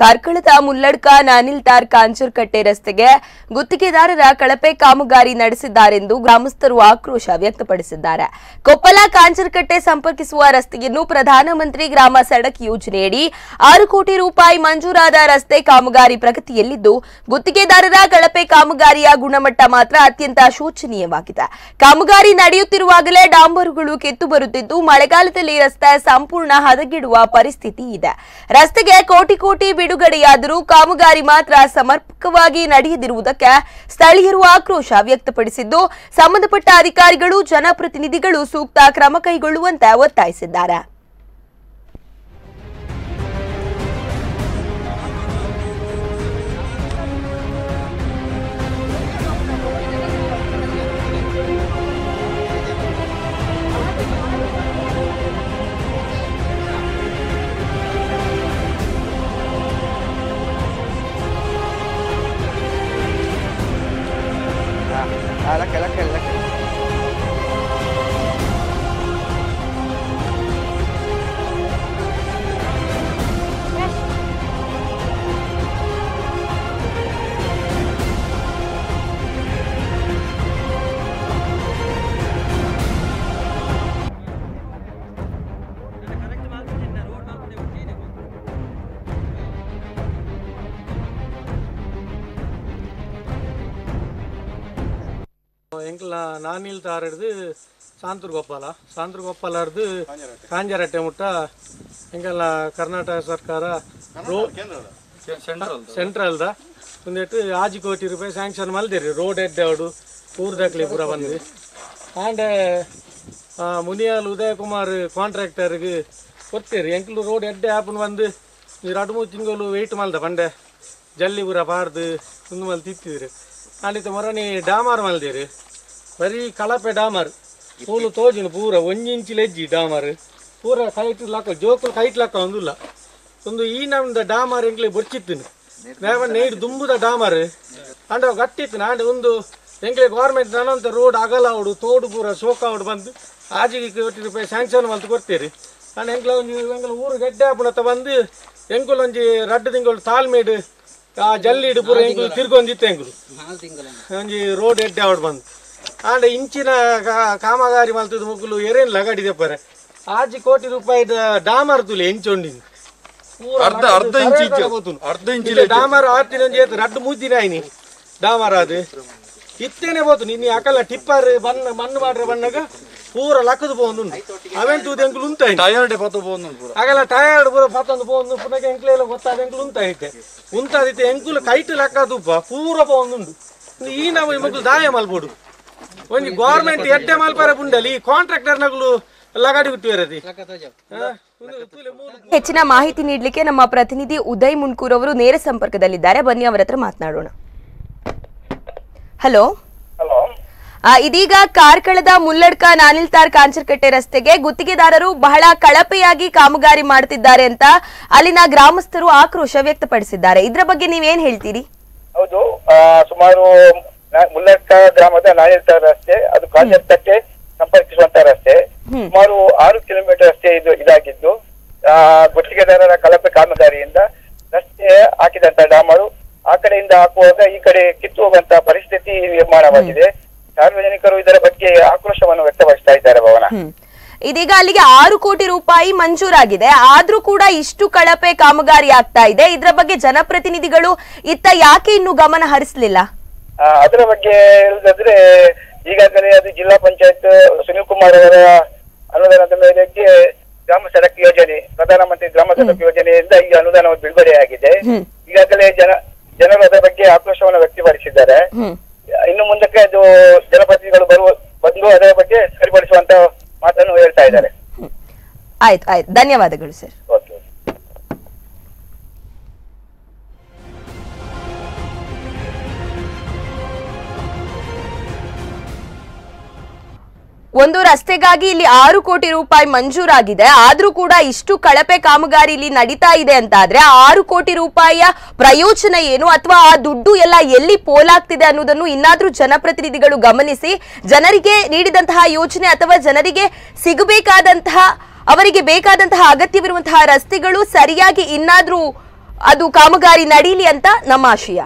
ಕಾರ್ಕಳದ ಮುಲ್ಲಡ್ಕ ನಾನಿಲ್ತಾರ್ ಕಾಂಚರ್ಕಟ್ಟೆ ರಸ್ತೆಗೆ ಗುತ್ತಿಗೆದಾರರ ಕಳಪೆ ಕಾಮಗಾರಿ ನಡೆಸಿದ್ದಾರೆಂದು ಗ್ರಾಮಸ್ಥರು ಆಕ್ರೋಶ ವ್ಯಕ್ತಪಡಿಸಿದ್ದಾರೆ. ಕೊಪ್ಪಳ ಕಾಂಚರ್ಕಟ್ಟೆ ಸಂಪರ್ಕಿಸುವ ರಸ್ತೆಯನ್ನು ಪ್ರಧಾನಮಂತ್ರಿ ಗ್ರಾಮ ಸಡಕ್ ಯೋಜನೆಯಡಿ 6 ಕೋಟಿ ರೂಪಾಯಿ ಮಂಜೂರಾದ ರಸ್ತೆ ಕಾಮಗಾರಿ ಪ್ರಗತಿಯಲ್ಲಿದ್ದು, ಗುತ್ತಿಗೆದಾರರ ಕಳಪೆ ಕಾಮಗಾರಿಯ ಗುಣಮಟ್ಟ ಮಾತ್ರ ಅತ್ಯಂತ ಶೋಚನೀಯವಾಗಿದೆ. ಕಾಮಗಾರಿ ನಡೆಯುತ್ತಿರುವಾಗಲೇ ಡಾಂಬರುಗಳು ಕಿತ್ತು ಬರುತ್ತಿದ್ದು, ಮಳೆಗಾಲದಲ್ಲಿ ರಸ್ತೆ ಸಂಪೂರ್ಣ ಹದಗೆಡುವ ಪರಿಸ್ಥಿತಿ ಇದೆ. ರಸ್ತೆಗೆ ಕೋಟಿ ಬಿಡುಗಡೆಯಾದರೂ ಕಾಮಗಾರಿ ಮಾತ್ರ ಸಮರ್ಪಕವಾಗಿ ನಡೆಯದಿರುವುದಕ್ಕೆ ಸ್ಥಳೀಯರು ಆಕ್ರೋಶ ವ್ಯಕ್ತಪಡಿಸಿದ್ದು, ಸಂಬಂಧಪಟ್ಟ ಅಧಿಕಾರಿಗಳು ಜನಪ್ರತಿನಿಧಿಗಳು ಸೂಕ್ತ ಕ್ರಮ ಕೈಗೊಳ್ಳುವಂತೆ ಒತ್ತಾಯಿಸಿದ್ದಾರೆ. ಎಂಕಲ ನಾನಿಲ್ತಾರ್ ಹಿಡಿದು ಸಾಂತೂರು ಹಿಡಿದು ಕಾಂಜರಟ್ಟೆ ಮುಟ್ಟ ಎಂಕಲ್ಲ ಕರ್ನಾಟಕ ಸರ್ಕಾರ ಸೆಂಟ್ರಲ್ದ ಒಂದೆಟ್ಟು 6 ಕೋಟಿ ರೂಪಾಯಿ ಸ್ಯಾಂಕ್ಷನ್ ಮಲ್ದಿರಿ ರೋಡ್ ಎಡ್ಡೆವಡು ಊರ್ದಕ್ಲಿ ಪೂರ ಬಂದು ಆಂಡ್ ಮುನಿಯಾಲ್ ಉದಯ ಕುಮಾರ್ ಕಾಂಟ್ರಾಕ್ಟರ್ಗೆ ಕೊಡ್ತೀರಿ ಎಂಕಲು ರೋಡ್ ಎಡ್ಡೆ ಆಪನ್ ಬಂದು 2-3 ತಿಂಗಳು ವೆಯ್ಟ್ ಮಲ್ದ ಬಂಡೆ ಜಲ್ಲಿ ಪೂರ ಪಾರ್ದು ಮುಂದೆ ಮಲ್ ತಿತ್ತಿದ್ರಿ ಆಂಡಿತ ಮೊರನಿ ಡಾಮರ್ ಮಲ್ದಿರಿ ಬರೀ ಕಳಪೆ ಡಾಮರ್ ಪೂಲು ತೋಜಿನ ಪೂರ 1 ಇಂಚ್ ಲೆಜ್ಜಿ ಡಾಮರ್ ಪೂರ ಕೈಟ್ ಲಾಕ ಜೋಕುಲು ಕೈಟ್ ಲಾಕ ಒಂದಿಲ್ಲ ಒಂದು ಈ ನಮ್ದು ಡಾಮರ್ ಎಂಕ್ಲೆ ಬೊಚ್ಚಿತ್ತಿನ ಮೇವನ್ ನೀರು ದುಂಬುದ ಡಾಮರ್ ಅಂಡ ಗಟ್ಟಿತ್ತು ಆಂಡ ಒಂದು ಎಂಕ್ಲೆ ಗೌರ್ಮೆಂಟ್ ನನಂತ ರೋಡ್ ಅಗಲ ಅವಡು ತೋಡು ಪೂರ ಸೋಕ ಅವಡು ಬಂದು 6 ಕೋಟಿ ರೂಪಾಯಿ ಸ್ಯಾಂಕ್ಷನ್ ಮಲ್ತು ಕೊಡ್ತೀರಿ ಅಂಡ ಎಂಕ್ಲ ಒಂದು ಊರು ಗೆಡ್ಡೆ ಹಾಪುಣತ ಬಂದು ಎಂಕುಲು ಒಂಜಿ 2 ತಿಂಗಳು ತಾಳ್ಮೇಡು ಆ ಜಲ್ಲಿಡು ಪೂರ ಎಂಕುಲು ತಿರ್ಗೊಂದಿತ್ತು ಎಂಕುಲು ಒಂಜಿ ರೋಡ್ ಎಡ್ಡೆ ಅವಡು ಬಂದು ಆಂಡ ಇಂಚಿನ ಕಾಮಗಾರಿ ಮಲ್ತದ ಮುಗ್ಗುಲು ಎರೇನು ಲಗಾಡಿದೆ ಪರ 6 ಕೋಟಿ ರೂಪಾಯಿ ಡಾಮರ್ ತುಲಿ ಎಂಚೊಂಡಿ ಡಾಮರ್ ಆತಿನ ರಡ್ಡು ಮೂತಿನ ಆಯ್ನಿ ಡಾಮರ್ ಅದು ಇತ್ತೇನೆ ಬೋದು ನಿನ್ನ ಅಕಲ್ಲ ಟಿಪ್ಪರ್ ಬಣ್ಣ ಮಣ್ಣು ಮಾಡ್ರೆ ಬಣ್ಣಗ ಪೂರ ಲಕ್ಕದು ಪೋಂದು ಅವೆಂಟು ಎಂಕುಲು ಉಂಟಾಯಿ ಟಯರ್ಡ್ ಆಗಲ್ಲ ಟಯರ್ಡ್ ಪೂರ ಪತ್ತೊಂದು ಪೋಂದು ಪುನಃ ಎಂಕ್ಲೆಲ್ಲ ಗೊತ್ತಾದ ಎಂಕುಲು ಉಂಟಾಯಿತೆ ಉಂಟಾದಿತ್ತೆ ಎಂಕುಲು ಕೈಟ್ ಲಕ್ಕದುಪ್ಪ ಪೂರ ಪೋಂದುಂಡು ಈ ನಾವು ಮಕ್ಕಳು ದಾಯ ಮಲ್ಬೋಡು ಒಂದು ಗೌರ್ಮೆಂಟ್ ಎಡ್ಡೆ ಮಲ್ಪರ ಪುಂಡಲಿ ಕಾಂಟ್ರಾಕ್ಟರ್ ನಗಲು ಲಗಾಡಿ ಬಿಟ್ಟಿರದಿ. ಹೆಚ್ಚಿನ ಮಾಹಿತಿ ನೀಡಲಿಕ್ಕೆ ನಮ್ಮ ಪ್ರತಿನಿಧಿ ಉದಯ್ ಮುನ್ಕೂರ್ ಅವರು ನೇರ ಸಂಪರ್ಕದಲ್ಲಿದ್ದಾರೆ. ಬನ್ನಿ ಅವರ ಹತ್ರ ಮಾತನಾಡೋಣ. ಹಲೋ, ಇದೀಗ ಕಾರ್ಕಳದ ಮುಲ್ಲಡ್ಕ ನಾನಿಲ್ತಾರ್ ಕಾಂಚರ್ಕಟ್ಟೆ ರಸ್ತೆಗೆ ಗುತ್ತಿಗೆದಾರರು ಬಹಳ ಕಳಪೆಯಾಗಿ ಕಾಮಗಾರಿ ಮಾಡುತ್ತಿದ್ದಾರೆ ಅಂತ ಅಲ್ಲಿನ ಗ್ರಾಮಸ್ಥರು ಆಕ್ರೋಶ ವ್ಯಕ್ತಪಡಿಸಿದ್ದಾರೆ. ಇದರ ಬಗ್ಗೆ ನೀವೇನ್ ಹೇಳ್ತೀರಿ? ಹೌದು, ಸುಮಾರು ಮುಲ್ಲಡ್ಕ ಗ್ರಾಮದ ನಾನಿಲ್ತಾರ್ ರಸ್ತೆ ಅದು ಕಾಂಚರ್ಕಟ್ಟೆ ಸಂಪರ್ಕಿಸುವಂತ ರಸ್ತೆ ಸುಮಾರು 6 ಕಿಲೋಮೀಟರ್ ರಸ್ತೆ ಇದಾಗಿದ್ದು, ಗುತ್ತಿಗೆದಾರರ ಕಳಪೆ ಕಾಮಗಾರಿಯಿಂದ ರಸ್ತೆ ಹಾಕಿದಂತ ಡಾಮರು ಆ ಕಡೆಯಿಂದ ಹಾಕುವಾಗ ಈ ಕಡೆ ಕಿತ್ತು ಹೋಗುವಂತ ಪರಿಸ್ಥಿತಿ ನಿರ್ಮಾಣವಾಗಿದೆ. ಸಾರ್ವಜನಿಕರು ಇದರ ಬಗ್ಗೆ ಆಕ್ರೋಶವನ್ನು ವ್ಯಕ್ತಪಡಿಸ್ತಾ ಇದ್ದಾರೆ. ಭವನ ಇದೀಗ ಅಲ್ಲಿಗೆ 6 ಕೋಟಿ ರೂಪಾಯಿ ಮಂಜೂರಾಗಿದೆ, ಆದ್ರೂ ಕೂಡ ಇಷ್ಟು ಕಳಪೆ ಕಾಮಗಾರಿ ಆಗ್ತಾ ಇದೆ. ಇದರ ಬಗ್ಗೆ ಜನಪ್ರತಿನಿಧಿಗಳು ಇತ್ತ ಯಾಕೆ ಇನ್ನು ಗಮನ ಹರಿಸಲಿಲ್ಲ? ಅದರ ಬಗ್ಗೆ ಹೇಳುದಾದ್ರೆ, ಈಗಾಗಲೇ ಅದು ಜಿಲ್ಲಾ ಪಂಚಾಯತ್ ಸುನಿಲ್ ಕುಮಾರ್ ಅವರ ಅನುದಾನದ ಮೇರೆಗೆ ಗ್ರಾಮ ಸಡಕ್ ಯೋಜನೆ, ಪ್ರಧಾನಮಂತ್ರಿ ಗ್ರಾಮ ಸಡಕ್ ಯೋಜನೆಯಿಂದ ಈ ಅನುದಾನ ಬಿಡುಗಡೆಯಾಗಿದೆ. ಈಗಾಗಲೇ ಜನರು ಅದರ ಬಗ್ಗೆ ಆಕ್ರೋಶವನ್ನು ವ್ಯಕ್ತಪಡಿಸಿದ್ದಾರೆ. ಇನ್ನು ಮುಂದಕ್ಕೆ ಅದು ಜನಪ್ರತಿನಿಧಿಗಳು ಬಂದು ಅದರ ಬಗ್ಗೆ ಸರಿಪಡಿಸುವಂತ ಮಾತನ್ನು ಹೇಳ್ತಾ ಇದ್ದಾರೆ. ಆಯ್ತು, ಧನ್ಯವಾದಗಳು ಸರ್. ಓಕೆ. ಒಂದು ರಸ್ತೆಗಾಗಿ ಇಲ್ಲಿ 6 ಕೋಟಿ ರೂಪಾಯಿ ಮಂಜೂರಾಗಿದೆ, ಆದ್ರೂ ಕೂಡ ಇಷ್ಟು ಕಳಪೆ ಕಾಮಗಾರಿ ಇಲ್ಲಿ ನಡೀತಾ ಇದೆ ಅಂತ ಆದ್ರೆ 6 ಕೋಟಿ ರೂಪಾಯಿಯ ಪ್ರಯೋಜನ ಏನು ಅಥವಾ ಆ ದುಡ್ಡು ಎಲ್ಲ ಎಲ್ಲಿ ಪೋಲಾಗ್ತಿದೆ ಅನ್ನೋದನ್ನು ಇನ್ನಾದ್ರೂ ಜನಪ್ರತಿನಿಧಿಗಳು ಗಮನಿಸಿ ಜನರಿಗೆ ನೀಡಿದಂತಹ ಯೋಜನೆ ಅಥವಾ ಜನರಿಗೆ ಸಿಗಬೇಕಾದಂತಹ ಅವರಿಗೆ ಬೇಕಾದಂತಹ ಅಗತ್ಯವಿರುವಂತಹ ರಸ್ತೆಗಳು ಸರಿಯಾಗಿ ಇನ್ನಾದ್ರೂ ಅದು ಕಾಮಗಾರಿ ನಡೀಲಿ ಅಂತ ನಮ್ಮ ಆಶಯ.